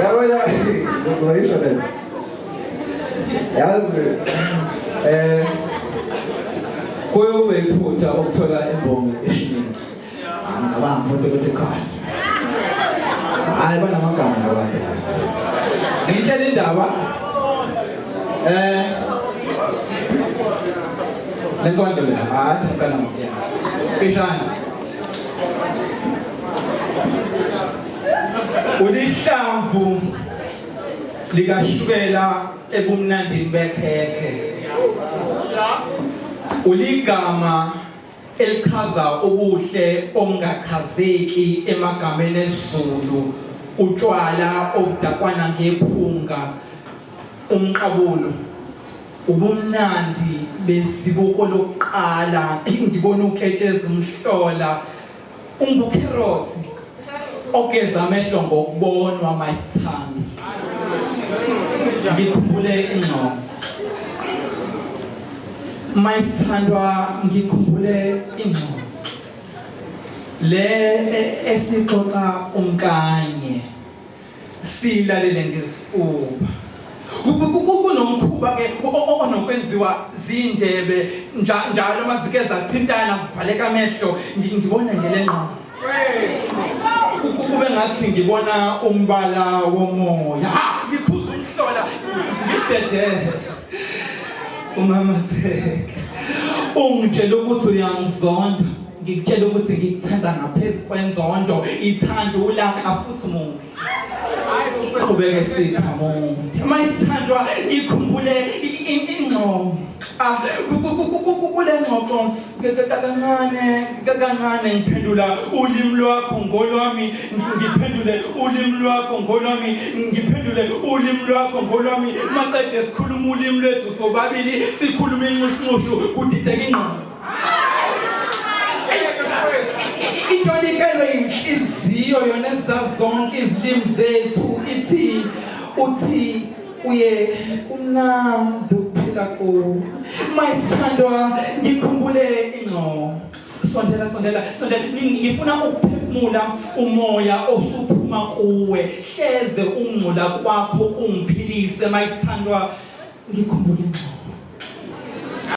Yabona ngizayisho lento. Yazi koyo beyiphutha ukuthola imbongi eshinini. Ngicabanga ukuthi ekhaya. Hayi banamagama nabantu. Ngitshela indaba lenkonzo le hayi ngicela ngiyena. Fishana. Ulihlamvu likashukela ebumnandini bekhekhe. Uligama elichaza ubuhle ongachazeki emagameni esiZulu, utshwala obudakwana ngephunga, umqabulo, ubumnandi besibuko lokuqala, ngibona uketshezi umhlola, ungukherothi ogeza amehlo ngokubonwa mayisithando. Ngikhumbule ingqondo mayisithandwa, ngikhumbule ingqondo le esixoxa umkanye silalele ngesifuba. Kunomkhuba ke onokwenziwa zindebe njalo mazike zathintana kuvaleka amehlo, ngibona ngele ngqondo. Kube ngathi ngibona umbala womoya, ngikhuza umhlola ngidedele. Umamatheke ungitshela ukuthi uyangizonda, ngikutshela ukuthi ngikuthanda ngaphezu kwenzondo, ithanda ulaka futhi muhle. Qhubeke sithi amuntu mayithandwa, ikhumbule ingqondo. Kule ngxoxo kancane ngiphendula ulimi lwakho ngolwami, ngiphendule ulimi lwakho ngolwami, ngiphendule ulimi lwakho ngolwami. Maqede sikhuluma ulimi lwethu sobabili, sikhuluma inxushunxushu kudideka ingqondo. Into likelwe inhliziyo yona ezazonke izilimi zethu uthi uye unamntu ukuphila kuwo. Mayithandwa, ngikhumbule ingqondo. Sondela ngifuna ukuphefumula umoya osuphuma kuwe, hleze ungcola kwakho kungiphilise. Mayithandwa, ngikhumbule ingqondo.